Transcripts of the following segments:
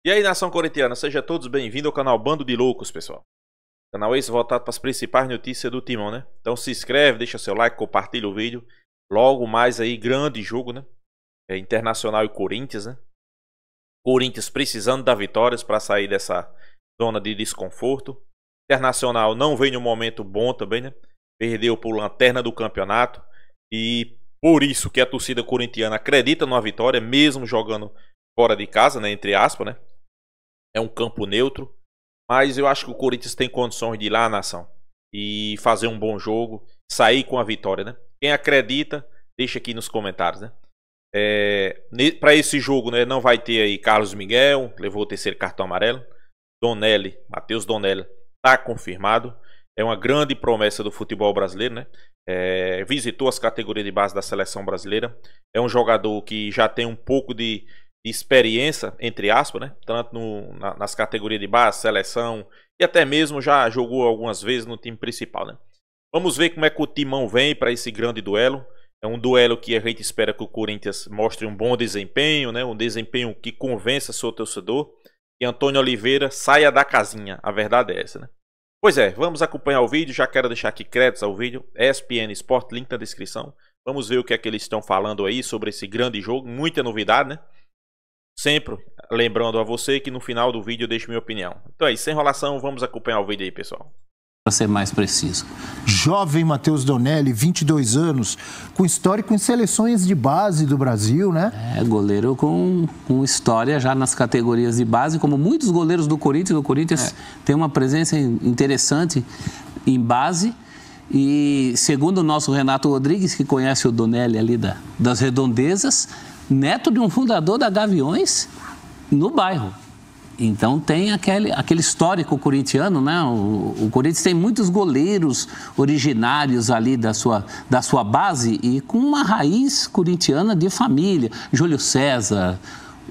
E aí, nação corintiana, sejam todos bem-vindos ao canal Bando de Loucos, pessoal. Canal esse voltado para as principais notícias do Timão, né? Então se inscreve, deixa seu like, compartilha o vídeo. Logo mais aí, grande jogo, né? Internacional e Corinthians, né? Corinthians precisando da vitórias para sair dessa zona de desconforto. Internacional não vem num momento bom também, né? Perdeu por lanterna do campeonato. E por isso que a torcida corintiana acredita numa vitória, mesmo jogando fora de casa, né? Entre aspas, né? É um campo neutro. Mas eu acho que o Corinthians tem condições de ir lá, nação, e fazer um bom jogo, sair com a vitória, né? Quem acredita, deixa aqui nos comentários, né? Para esse jogo, né, não vai ter aí Carlos Miguel, levou o terceiro cartão amarelo. Donelli, Matheus Donelli, tá confirmado. É uma grande promessa do futebol brasileiro, né? Visitou as categorias de base da seleção brasileira. É um jogador que já tem um pouco de experiência, entre aspas, né? Tanto nas categorias de base, seleção, e até mesmo já jogou algumas vezes no time principal, né? Vamos ver como é que o Timão vem para esse grande duelo. É um duelo que a gente espera que o Corinthians mostre um bom desempenho, né? Um desempenho que convença seu torcedor. E Antônio Oliveira saia da casinha. A verdade é essa, né? Pois é, vamos acompanhar o vídeo. Já quero deixar aqui créditos ao vídeo. ESPN Sport, link na descrição. Vamos ver o que é que eles estão falando aí sobre esse grande jogo. Muita novidade, né? Sempre lembrando a você que no final do vídeo eu deixo minha opinião. Então é isso, sem enrolação, vamos acompanhar o vídeo aí, pessoal. Para ser mais preciso. Jovem Matheus Donelli, 22 anos, com histórico em seleções de base do Brasil, né? Goleiro com história já nas categorias de base, como muitos goleiros do Corinthians. O Corinthians tem uma presença interessante em base. E segundo o nosso Renato Rodrigues, que conhece o Donelli ali das redondezas, neto de um fundador da Gaviões no bairro. Então tem aquele histórico corintiano, né? O Corinthians tem muitos goleiros originários ali da sua base e com uma raiz corintiana de família. Júlio César,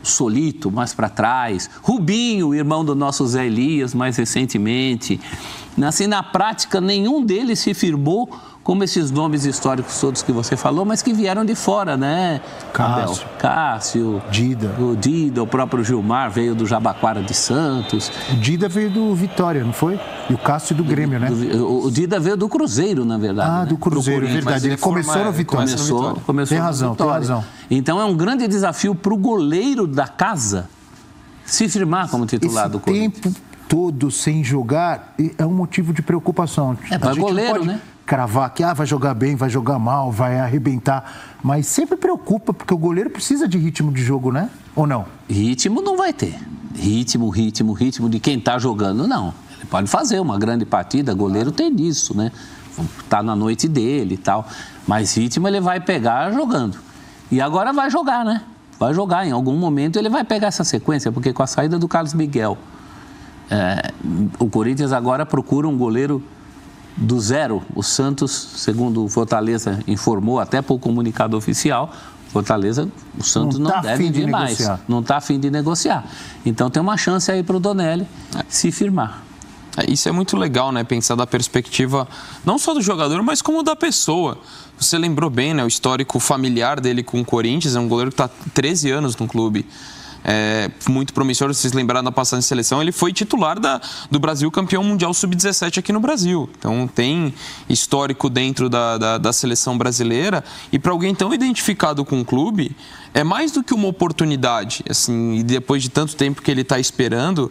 Solito, mais para trás. Rubinho, irmão do nosso Zé Elias, mais recentemente. Assim, na prática, nenhum deles se firmou como esses nomes históricos todos que você falou, mas que vieram de fora, né? Cássio, Dida. O Dida, o próprio Gilmar veio do Jabaquara de Santos. O Dida veio do Vitória, não foi? E o Cássio do Grêmio, né? O Dida veio do Cruzeiro, na verdade. Ah, do Cruzeiro, é verdade. Ele começou no Vitória. Começou tem razão, Vitória. Tem razão. Então é um grande desafio para o goleiro da casa se firmar como titular do Corinthians. Tempo todo sem jogar é um motivo de preocupação. Para goleiro, né? Cravar que vai jogar bem, vai jogar mal, vai arrebentar, mas sempre preocupa, porque o goleiro precisa de ritmo de jogo, né? Ou não? Ritmo não vai ter. Ritmo de quem está jogando, não. Ele pode fazer uma grande partida, goleiro tem disso, né? Tá na noite dele e tal, mas ritmo ele vai pegar jogando. E agora vai jogar, né? Vai jogar, em algum momento ele vai pegar essa sequência, porque com a saída do Carlos Miguel, o Corinthians agora procura um goleiro do zero. O Santos, segundo o Fortaleza informou, até por comunicado oficial, o Santos não deve vir mais. Não está a fim de negociar. Então tem uma chance aí para o Donelli se firmar. Isso é muito legal, né? Pensar da perspectiva não só do jogador, mas como da pessoa. Você lembrou bem, né? O histórico familiar dele com o Corinthians. É um goleiro que está há 13 anos no clube. Muito promissor, vocês lembraram da passagem de seleção, ele foi titular do Brasil campeão mundial sub-17 aqui no Brasil. Então tem histórico dentro da seleção brasileira, e para alguém tão identificado com o clube, é mais do que uma oportunidade, assim, e depois de tanto tempo que ele está esperando,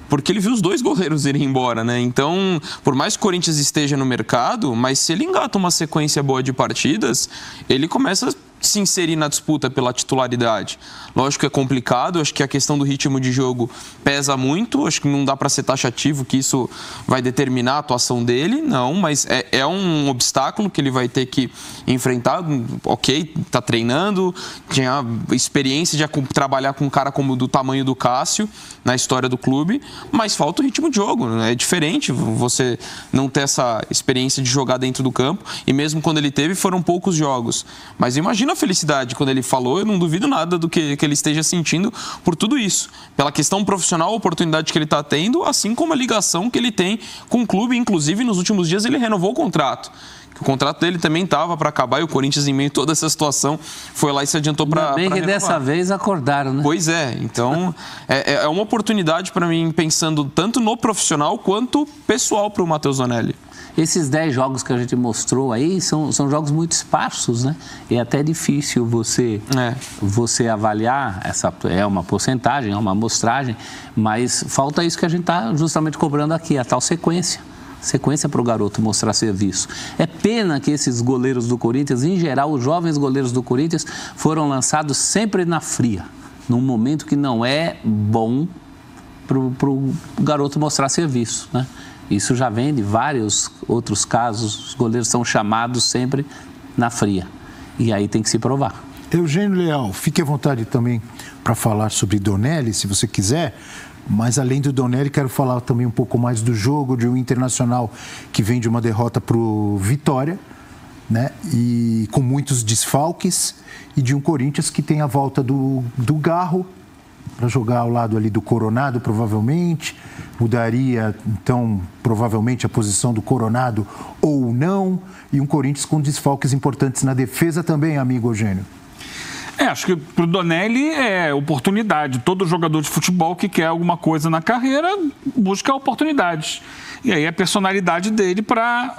porque ele viu os dois goleiros irem embora, né? Então, por mais que o Corinthians esteja no mercado, mas se ele engata uma sequência boa de partidas, ele começa a se inserir na disputa pela titularidade. Lógico que é complicado, acho que a questão do ritmo de jogo pesa muito, acho que não dá para ser taxativo que isso vai determinar a atuação dele, não, mas é um obstáculo que ele vai ter que enfrentar. Ok, tá treinando, tinha experiência de trabalhar com um cara como do tamanho do Cássio na história do clube, mas falta o ritmo de jogo, né? É diferente você não ter essa experiência de jogar dentro do campo, e mesmo quando ele teve, foram poucos jogos. Mas imagina a felicidade quando ele falou, eu não duvido nada do que ele esteja sentindo por tudo isso, pela questão profissional, a oportunidade que ele está tendo, assim como a ligação que ele tem com o clube. Inclusive nos últimos dias ele renovou o contrato. O contrato dele também estava para acabar e o Corinthians, em meio a toda essa situação, foi lá e se adiantou para bem que renovar. dessa vez acordaram, né? Pois é, então é uma oportunidade para mim, pensando tanto no profissional quanto pessoal para o Matheus Zonelli. Esses 10 jogos que a gente mostrou aí são jogos muito esparsos, né? É até difícil você avaliar, é uma porcentagem, é uma amostragem, mas falta isso que a gente está justamente cobrando aqui, a tal sequência para o garoto mostrar serviço. É pena que esses goleiros do Corinthians, em geral, os jovens goleiros do Corinthians, foram lançados sempre na fria, num momento que não é bom para o garoto mostrar serviço, né? Isso já vem de vários outros casos, os goleiros são chamados sempre na fria, e aí tem que se provar. Eugênio Leal, fique à vontade também para falar sobre Donelli, se você quiser, mas além do Donelli, quero falar também um pouco mais do jogo de um Internacional que vem de uma derrota para o Vitória, né? E com muitos desfalques, e de um Corinthians que tem a volta do Garro para jogar ao lado ali do Coronado, provavelmente. Mudaria, então, provavelmente a posição do Coronado ou não. E um Corinthians com desfalques importantes na defesa também, amigo Eugênio. Acho que para o Donelli é oportunidade. Todo jogador de futebol que quer alguma coisa na carreira busca oportunidades. E aí a personalidade dele para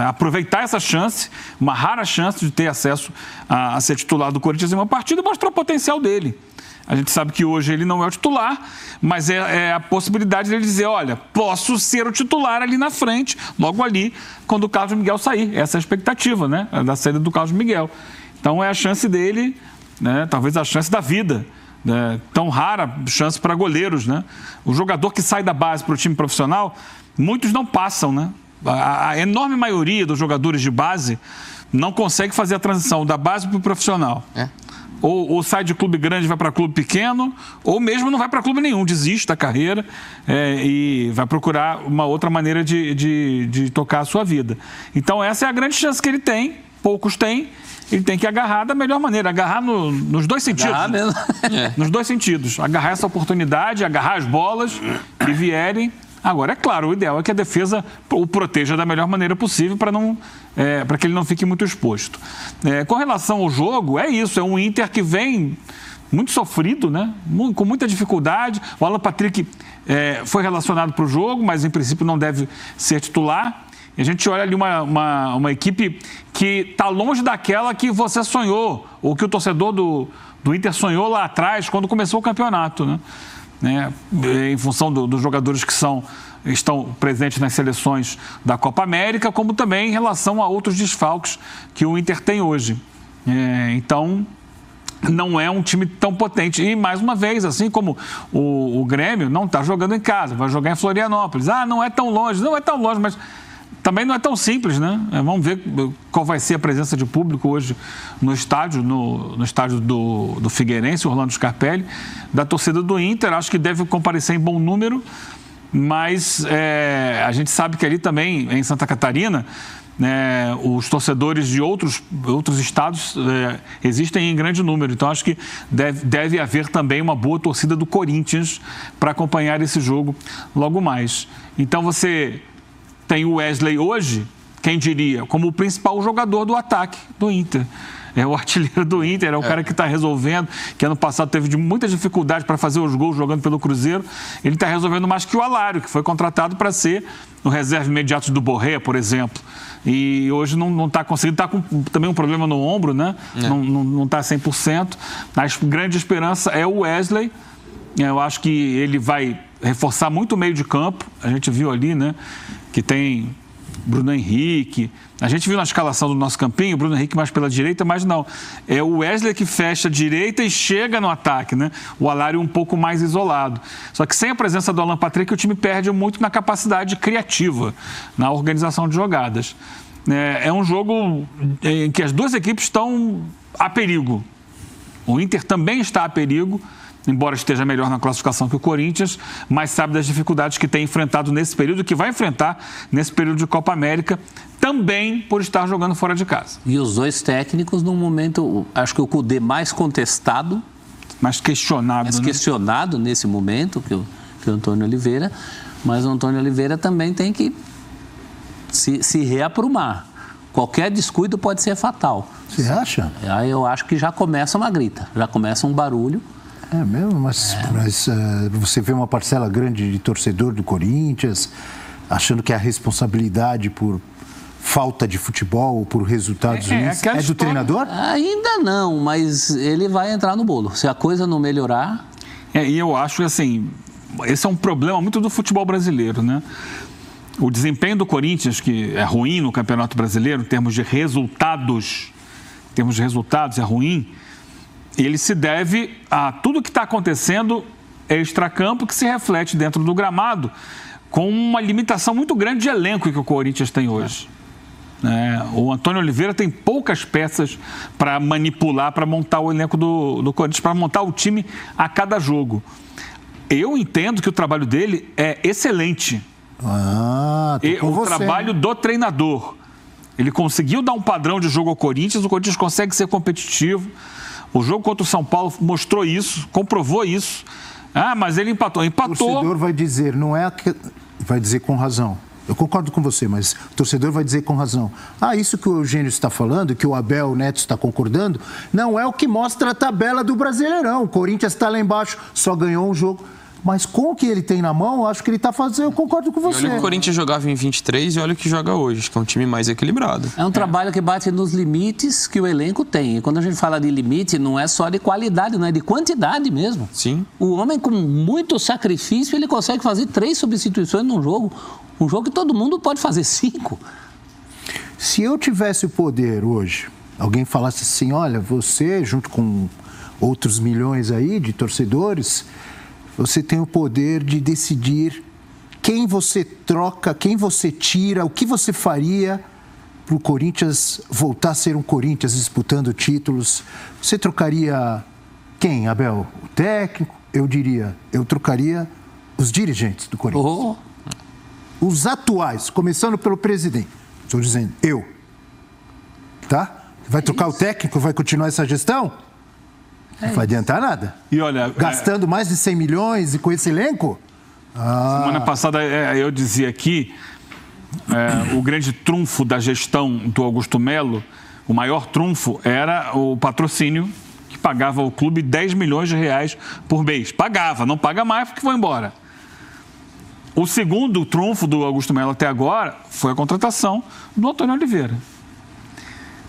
aproveitar essa chance, uma rara chance de ter acesso a ser titular do Corinthians em uma partida, mostrar o potencial dele. A gente sabe que hoje ele não é o titular, mas é a possibilidade dele dizer, olha, posso ser o titular ali na frente, logo ali, quando o Carlos Miguel sair. Essa é a expectativa, né, da saída do Carlos Miguel. Então é a chance dele, né, talvez a chance da vida, né, tão rara chance para goleiros, né? O jogador que sai da base para o time profissional, muitos não passam, né? A enorme maioria dos jogadores de base não consegue fazer a transição da base para o profissional. Ou sai de clube grande e vai para clube pequeno, ou mesmo não vai para clube nenhum, desiste da carreira e vai procurar uma outra maneira de tocar a sua vida. Então essa é a grande chance que ele tem, poucos têm, ele tem que agarrar da melhor maneira, agarrar nos dois sentidos. Agarrar mesmo. Nos dois sentidos, agarrar essa oportunidade, agarrar as bolas que vierem. Agora, é claro, o ideal é que a defesa o proteja da melhor maneira possível para que ele não fique muito exposto. Com relação ao jogo, é isso, é um Inter que vem muito sofrido, né? Com muita dificuldade. O Alan Patrick foi relacionado para o jogo, mas em princípio não deve ser titular. E a gente olha ali uma equipe que está longe daquela que você sonhou, ou que o torcedor do Inter sonhou lá atrás, quando começou o campeonato, né? Em função dos jogadores que estão presentes nas seleções da Copa América, como também em relação a outros desfalques que o Inter tem hoje. Então, não é um time tão potente. E, mais uma vez, assim como o Grêmio não está jogando em casa, vai jogar em Florianópolis. Não é tão longe, mas também não é tão simples, né? Vamos ver qual vai ser a presença de público hoje no estádio, no estádio do Figueirense, Orlando Scarpelli, da torcida do Inter. Acho que deve comparecer em bom número, mas a gente sabe que ali também, em Santa Catarina, os torcedores de outros estados existem em grande número. Então, acho que deve haver também uma boa torcida do Corinthians para acompanhar esse jogo logo mais. Então, você tem o Wesley hoje, quem diria, como o principal jogador do ataque do Inter. É o artilheiro do Inter, é o cara que está resolvendo, que ano passado teve muita dificuldade para fazer os gols jogando pelo Cruzeiro. Ele está resolvendo mais que o Alário, que foi contratado para ser o reserva imediato do Borré, por exemplo. E hoje não está conseguindo, está com também um problema no ombro, né? Não está 100%. A grande esperança é o Wesley. Eu acho que ele vai reforçar muito o meio de campo. A gente viu ali, né, que tem Bruno Henrique. A gente viu na escalação do nosso campinho, Bruno Henrique mais pela direita, mas não. É o Wesley que fecha a direita e chega no ataque, né? O Alário um pouco mais isolado. Só que sem a presença do Alan Patrick, o time perde muito na capacidade criativa, na organização de jogadas. É um jogo em que as duas equipes estão a perigo. O Inter também está a perigo, embora esteja melhor na classificação que o Corinthians, mas sabe das dificuldades que tem enfrentado nesse período, que vai enfrentar nesse período de Copa América, também por estar jogando fora de casa. E os dois técnicos, num momento, acho que o Cudê mais contestado, mais questionado, nesse momento, que o Antônio Oliveira, mas o Antônio Oliveira também tem que se reaprumar. Qualquer descuido pode ser fatal. Você acha? Aí eu acho que já começa uma grita, já começa um barulho. É mesmo? Mas você vê uma parcela grande de torcedor do Corinthians achando que a responsabilidade por falta de futebol ou por resultados ruins é do treinador? Ainda não, mas ele vai entrar no bolo. Se a coisa não melhorar... E eu acho que, assim, esse é um problema muito do futebol brasileiro, né? O desempenho do Corinthians, que é ruim no Campeonato Brasileiro, em termos de resultados, é ruim, ele se deve a tudo que está acontecendo extracampo, que se reflete dentro do gramado, com uma limitação muito grande de elenco que o Corinthians tem hoje. O Antônio Oliveira tem poucas peças para manipular, para montar o elenco do Corinthians, para montar o time a cada jogo. Eu entendo que o trabalho dele é excelente. Trabalho do treinador. Ele conseguiu dar um padrão de jogo ao Corinthians, o Corinthians consegue ser competitivo. O jogo contra o São Paulo mostrou isso, comprovou isso. Mas ele empatou. O torcedor vai dizer, vai dizer com razão. Eu concordo com você, mas o torcedor vai dizer com razão. Isso que o Eugênio está falando, que o Abel Neto está concordando, não é o que mostra a tabela do Brasileirão. O Corinthians está lá embaixo, só ganhou um jogo. Mas com o que ele tem na mão, acho que ele está fazendo, eu concordo com você. Olha que o Corinthians jogava em 23 e olha o que joga hoje, que é um time mais equilibrado. É um trabalho que bate nos limites que o elenco tem. E quando a gente fala de limite, não é só de qualidade, não é de quantidade mesmo. Sim. O homem, com muito sacrifício, ele consegue fazer 3 substituições num jogo. Um jogo que todo mundo pode fazer 5. Se eu tivesse o poder hoje, alguém falasse assim, olha, você, junto com outros milhões aí de torcedores, você tem o poder de decidir quem você troca, quem você tira, o que você faria para o Corinthians voltar a ser um Corinthians disputando títulos. Você trocaria quem, Abel? O técnico? Eu diria, eu trocaria os dirigentes do Corinthians. Os atuais, começando pelo presidente. Estou dizendo, eu. Tá? Vai trocar o técnico? Vai continuar essa gestão? Não vai adiantar nada. E olha, gastando mais de 100 milhões e com esse elenco? Semana passada eu dizia aqui, o grande trunfo da gestão do Augusto Melo, o maior trunfo era o patrocínio que pagava ao clube 10 milhões de reais por mês. Pagava, não paga mais porque foi embora. O segundo trunfo do Augusto Melo até agora foi a contratação do Antônio Oliveira.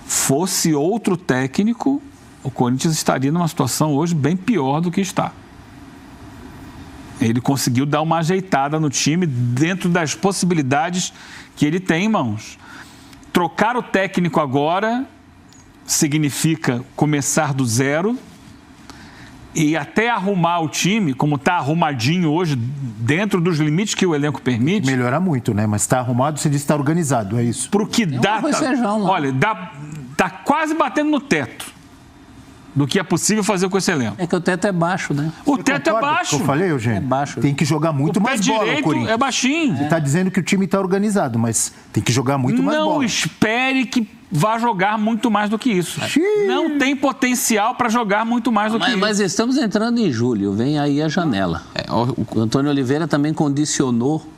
Fosse outro técnico, o Corinthians estaria numa situação hoje bem pior do que está. Ele conseguiu dar uma ajeitada no time dentro das possibilidades que ele tem em mãos. Trocar o técnico agora significa começar do zero e até arrumar o time, como está arrumadinho hoje, dentro dos limites que o elenco permite. Melhorar muito, né? Mas está arrumado, você diz que está organizado, é isso? Pro que dá. Olha, tá quase batendo no teto do que é possível fazer com esse elenco. É que o teto é baixo, né? O teto é baixo. Eu falei, Eugênio? É baixo. Tem que jogar muito mais bola. O pé direito é baixinho. Você está dizendo que o time está organizado, mas tem que jogar muito mais bola. Não espere que vá jogar muito mais do que isso. Não tem potencial para jogar muito mais do que isso. Mas estamos entrando em julho, vem aí a janela. O Antônio Oliveira também condicionou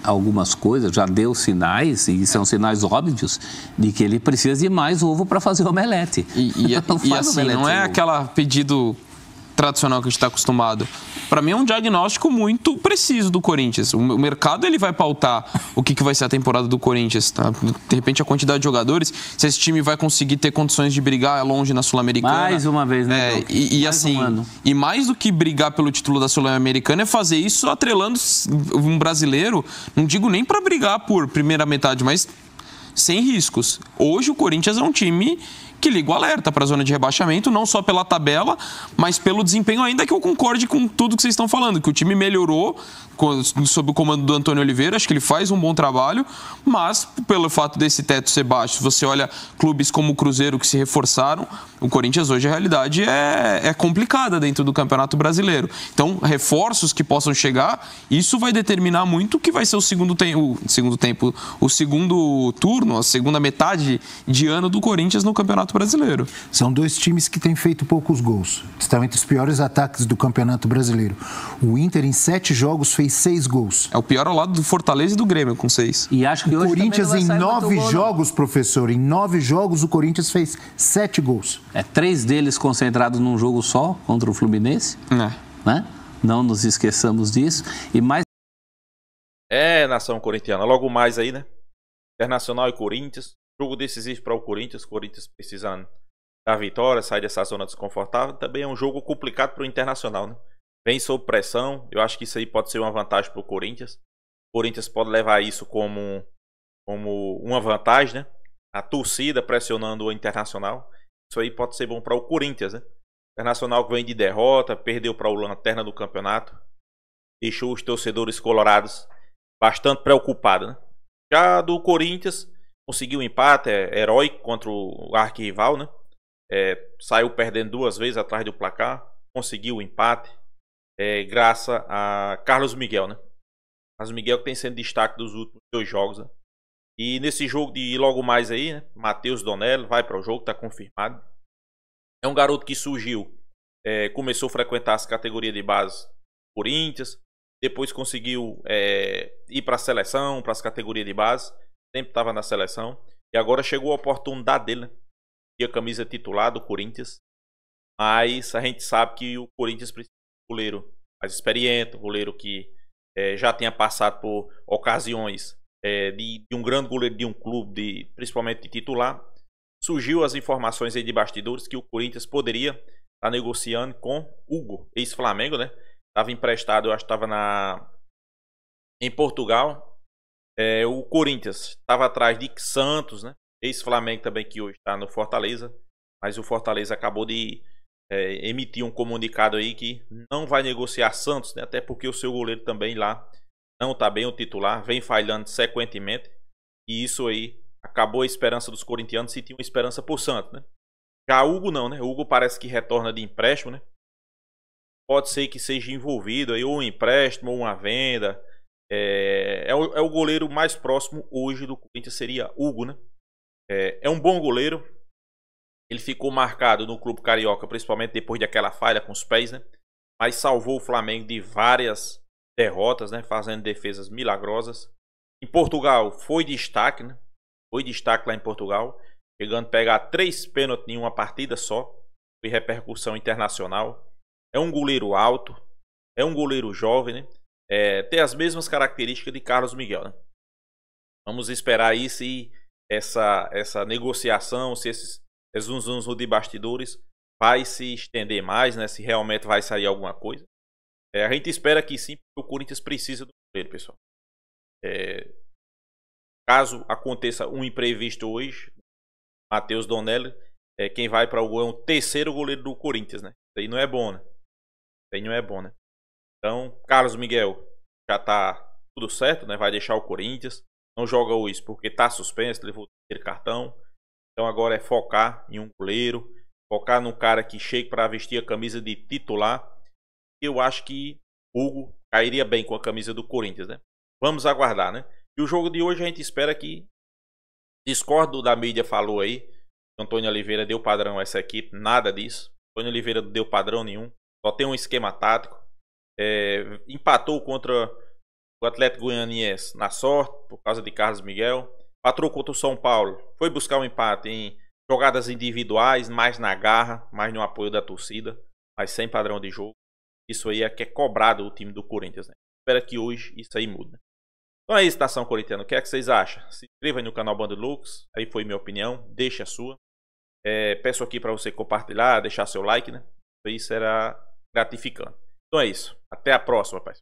algumas coisas, já deu sinais, e são sinais óbvios, de que ele precisa de mais ovo para fazer omelete. E assim, não é aquele pedido tradicional que a gente está acostumado. Para mim é um diagnóstico muito preciso do Corinthians. O mercado ele vai pautar o que vai ser a temporada do Corinthians. Tá? De repente a quantidade de jogadores, se esse time vai conseguir ter condições de brigar longe na Sul-Americana. Mais uma vez, né? E mais do que brigar pelo título da Sul-Americana é fazer isso atrelando um brasileiro, não digo nem para brigar por primeira metade, mas sem riscos. Hoje o Corinthians é um time que liga o alerta para a zona de rebaixamento, não só pela tabela, mas pelo desempenho, ainda que eu concorde com tudo que vocês estão falando, que o time melhorou sob o comando do Antônio Oliveira, acho que ele faz um bom trabalho, mas pelo fato desse teto ser baixo, se você olha clubes como o Cruzeiro que se reforçaram, o Corinthians hoje a realidade é complicada dentro do Campeonato Brasileiro. Então, reforços que possam chegar, isso vai determinar muito o que vai ser o segundo turno, a segunda metade de ano do Corinthians no Campeonato Brasileiro. São dois times que têm feito poucos gols. Estão entre os piores ataques do Campeonato Brasileiro. O Inter, em 7 jogos, fez 6 gols. É o pior ao lado do Fortaleza e do Grêmio, com 6. E acho que O hoje Corinthians, também em não vai sair 9 muito gol, jogos, professor, em 9 jogos, o Corinthians fez 7 gols. não. 3 deles concentrados num jogo só, contra o Fluminense, né? Não nos esqueçamos disso. E mais... nação corintiana. Logo mais aí, né? Internacional e Corinthians. Jogo decisivo para o Corinthians. Corinthians precisando da vitória, sair dessa zona desconfortável. Também é um jogo complicado para o Internacional, né? Vem sob pressão. Eu acho que isso aí pode ser uma vantagem para o Corinthians. O Corinthians pode levar isso como uma vantagem, né? A torcida pressionando o Internacional. Isso aí pode ser bom para o Corinthians, né? O Internacional que vem de derrota, perdeu para o Lanterna do campeonato. Deixou os torcedores colorados bastante preocupados, né? Já do Corinthians, conseguiu um empate heróico contra o arquirrival, né? Saiu perdendo 2 vezes atrás do placar. Conseguiu o empate graças a Carlos Miguel, né? Carlos Miguel que tem sendo destaque dos últimos 2 jogos, né? E nesse jogo de logo mais aí, né? Matheus Donello vai para o jogo, está confirmado. É um garoto que surgiu, começou a frequentar as categorias de base do Corinthians, depois conseguiu ir para a seleção, para as categorias de base, sempre estava na seleção, e agora chegou a oportunidade dele, né? E a camisa titular do Corinthians, mas a gente sabe que o Corinthians precisa de um goleiro mais experiente, um goleiro que já tenha passado por ocasiões de um grande goleiro de um clube, principalmente de titular. Surgiu as informações aí de bastidores que o Corinthians poderia estar negociando com Hugo, ex-Flamengo, né? Estava emprestado, eu acho que estava em Portugal. O Corinthians estava atrás de Santos, né? Ex-Flamengo também, que hoje está no Fortaleza. Mas o Fortaleza acabou de emitir um comunicado aí que não vai negociar Santos, né? Até porque o seu goleiro também lá não está bem, o titular, vem falhando sequentemente. E isso aí acabou a esperança dos corintianos, se tinha uma esperança por Santos, né? Já Hugo não, né? Hugo parece que retorna de empréstimo, né? Pode ser que seja envolvido aí ou um empréstimo ou uma venda. É o goleiro mais próximo hoje do Corinthians, seria Hugo, né? É um bom goleiro. Ele ficou marcado no clube carioca, principalmente depois daquela falha com os pés, né? Mas salvou o Flamengo de várias derrotas, né? Fazendo defesas milagrosas. Em Portugal foi destaque, né? Foi destaque lá em Portugal, chegando a pegar 3 pênaltis em uma partida só. Foi repercussão internacional. É um goleiro alto, é um goleiro jovem, né? Tem as mesmas características de Carlos Miguel, né? Vamos esperar aí se essa negociação, se esses zunzuns de bastidores vai se estender mais, né? Se realmente vai sair alguma coisa. A gente espera que sim, porque o Corinthians precisa do goleiro, pessoal. Caso aconteça um imprevisto hoje, Matheus Donello, quem vai para o gol é o 3º goleiro do Corinthians, né? Isso aí não é bom, né? Isso aí não é bom, né? Então, Carlos Miguel já tá tudo certo, né? Vai deixar o Corinthians. Não joga hoje porque tá suspenso, levou o 3º cartão. Então agora é focar em um goleiro, focar num cara que chegue para vestir a camisa de titular. Eu acho que Hugo cairia bem com a camisa do Corinthians, né? Vamos aguardar, né? E o jogo de hoje a gente espera que... Discordo da mídia falou aí. Antônio Oliveira deu padrão a essa equipe. Nada disso. Antônio Oliveira não deu padrão nenhum. Só tem um esquema tático. Empatou contra o Atlético Goianiense na sorte, por causa de Carlos Miguel. Empatou contra o São Paulo. Foi buscar um empate em jogadas individuais, mais na garra, mais no apoio da torcida, mas sem padrão de jogo. Isso aí é que é cobrado o time do Corinthians, né? Espero que hoje isso aí mude. Então é isso, nação corintiana. O que é que vocês acham? Se inscreva aí no canal Bando de Loucos. Aí foi minha opinião. Deixa a sua. Peço aqui para você compartilhar, deixar seu like, né? Isso aí será gratificante. Então é isso. Até a próxima, rapaz.